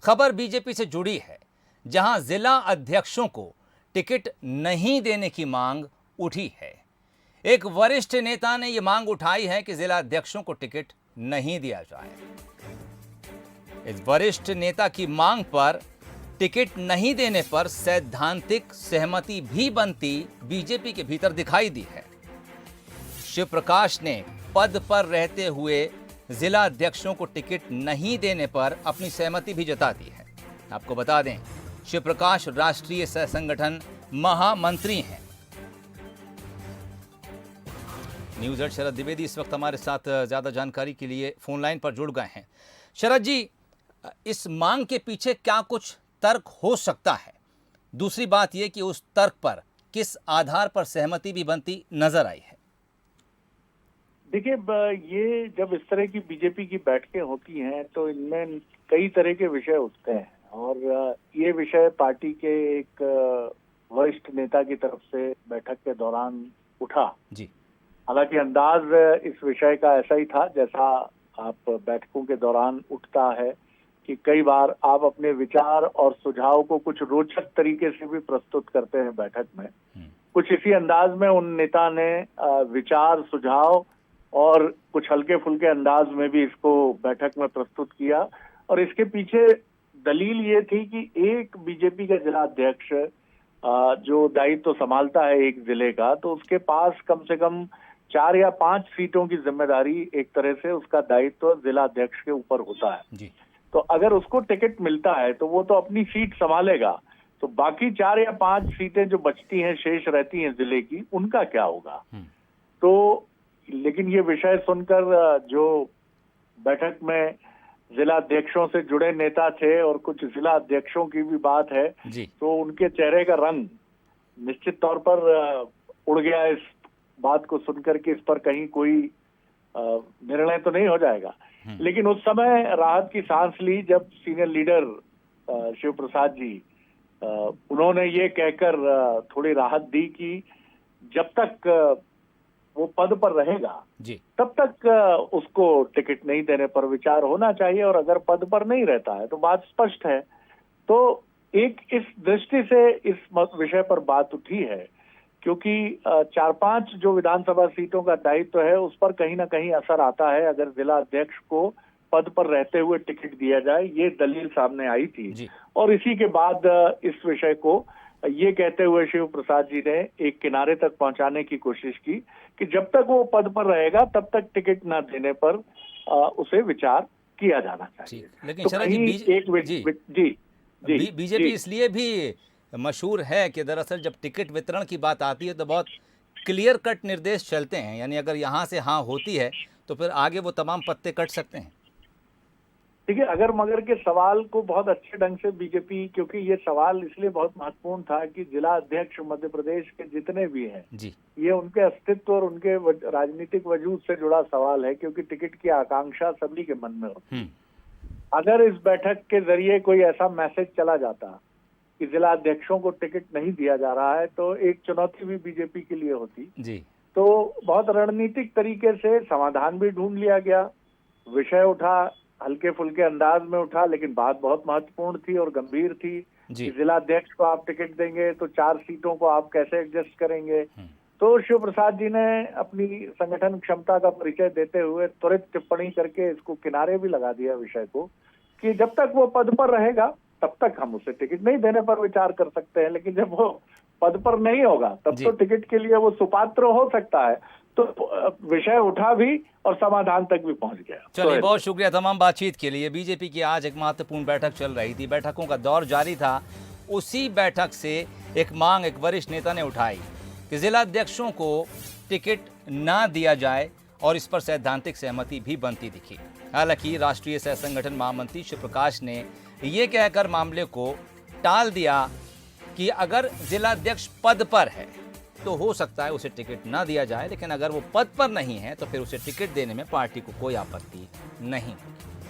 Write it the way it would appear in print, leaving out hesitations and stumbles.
खबर बीजेपी से जुड़ी है, जहां जिला अध्यक्षों को टिकट नहीं देने की मांग उठी है। एक वरिष्ठ नेता ने यह मांग उठाई है कि जिला अध्यक्षों को टिकट नहीं दिया जाए। इस वरिष्ठ नेता की मांग पर टिकट नहीं देने पर सैद्धांतिक सहमति भी बनती बीजेपी के भीतर दिखाई दी है। शिव प्रकाश ने पद पर रहते हुए जिला अध्यक्षों को टिकट नहीं देने पर अपनी सहमति भी जता दी है। आपको बता दें, शिव प्रकाश राष्ट्रीय सह संगठन महामंत्री हैं। न्यूज एट शरद द्विवेदी इस वक्त हमारे साथ ज्यादा जानकारी के लिए फोन लाइन पर जुड़ गए हैं। शरद जी, इस मांग के पीछे क्या कुछ तर्क हो सकता है? दूसरी बात यह कि उस तर्क पर किस आधार पर सहमति भी बनती नजर आई है? देखिए, ये जब इस तरह की बीजेपी की बैठकें होती हैं तो इनमें कई तरह के विषय उठते हैं और ये विषय पार्टी के एक वरिष्ठ नेता की तरफ से बैठक के दौरान उठा जी। हालांकि अंदाज इस विषय का ऐसा ही था जैसा आप बैठकों के दौरान उठता है कि कई बार आप अपने विचार और सुझाव को कुछ रोचक तरीके से भी प्रस्तुत करते हैं बैठक में। कुछ इसी अंदाज में उन नेता ने विचार, सुझाव और कुछ हल्के फुल्के अंदाज में भी इसको बैठक में प्रस्तुत किया और इसके पीछे दलील ये थी कि एक बीजेपी का जिला अध्यक्ष जो दायित्व संभालता है एक जिले का, तो उसके पास कम से कम 4 या 5 सीटों की जिम्मेदारी, एक तरह से उसका दायित्व जिला अध्यक्ष के ऊपर होता है जी। तो अगर उसको टिकट मिलता है तो वो तो अपनी सीट संभालेगा, तो बाकी 4 या 5 सीटें जो बचती हैं, शेष रहती हैं जिले की, उनका क्या होगा? तो लेकिन ये विषय सुनकर जो बैठक में जिला अध्यक्षों से जुड़े नेता थे और कुछ जिला अध्यक्षों की भी बात है जी। तो उनके चेहरे का रंग निश्चित तौर पर उड़ गया इस बात को सुनकर कि इस पर कहीं कोई निर्णय तो नहीं हो जाएगा। लेकिन उस समय राहत की सांस ली जब सीनियर लीडर शिव प्रसाद जी उन्होंने ये कहकर थोड़ी राहत दी कि जब तक वो पद पर रहेगा जी, तब तक उसको टिकट नहीं देने पर विचार होना चाहिए और अगर पद पर नहीं रहता है तो बात स्पष्ट है। तो एक इस दृष्टि से इस विषय पर बात उठी है क्योंकि 4-5 जो विधानसभा सीटों का दायित्व है उस पर कहीं ना कहीं असर आता है अगर जिला अध्यक्ष को पद पर रहते हुए टिकट दिया जाए, ये दलील सामने आई थी। और इसी के बाद इस विषय को ये कहते हुए शिव प्रसाद जी ने एक किनारे तक पहुंचाने की कोशिश की कि जब तक वो पद पर रहेगा तब तक टिकट न देने पर उसे विचार किया जाना चाहिए। लेकिन तो शरद जी, बीजेपी इसलिए भी मशहूर है कि दरअसल जब टिकट वितरण की बात आती है तो बहुत क्लियर कट निर्देश चलते हैं, यानी अगर यहाँ से हाँ होती है तो फिर आगे वो तमाम पत्ते कट सकते हैं। देखिए, अगर मगर के सवाल को बहुत अच्छे ढंग से बीजेपी, क्योंकि ये सवाल इसलिए बहुत महत्वपूर्ण था कि जिला अध्यक्ष मध्य प्रदेश के जितने भी हैं जी, ये उनके अस्तित्व और उनके राजनीतिक वजूद से जुड़ा सवाल है क्योंकि टिकट की आकांक्षा सभी के मन में होती है। अगर इस बैठक के जरिए कोई ऐसा मैसेज चला जाता कि जिला अध्यक्षों को टिकट नहीं दिया जा रहा है तो एक चुनौती भी बीजेपी के लिए होती जी। तो बहुत रणनीतिक तरीके से समाधान भी ढूंढ लिया गया। विषय उठा, हल्के फुल्के अंदाज में उठा, लेकिन बात बहुत महत्वपूर्ण थी और गंभीर थी कि जिला अध्यक्ष को आप टिकट देंगे तो 4 सीटों को आप कैसे एडजस्ट करेंगे। तो शिव प्रसाद जी ने अपनी संगठन क्षमता का परिचय देते हुए त्वरित टिप्पणी करके इसको किनारे भी लगा दिया विषय को कि जब तक वो पद पर रहेगा तब तक हम उसे टिकट नहीं देने पर विचार कर सकते हैं, लेकिन जब वो पद पर नहीं होगा तब तो टिकट के लिए वो सुपात्र हो सकता है। तो विषय उठा भी और समाधान तक भी पहुंच गया। चलिए, बहुत शुक्रिया तमाम बातचीत के लिए। बीजेपी की आज एक महत्वपूर्ण बैठक चल रही थी, बैठकों का दौर जारी था। उसी बैठक से एक मांग एक वरिष्ठ नेता ने उठाई कि जिला अध्यक्षों को टिकट ना दिया जाए और इस पर सैद्धांतिक सहमति भी बनती दिखी। हालांकि राष्ट्रीय सह संगठन महामंत्री शिव प्रकाश ने ये कहकर मामले को टाल दिया कि अगर जिला अध्यक्ष पद पर है तो हो सकता है उसे टिकट ना दिया जाए, लेकिन अगर वो पद पर नहीं है तो फिर उसे टिकट देने में पार्टी को कोई आपत्ति नहीं होगी।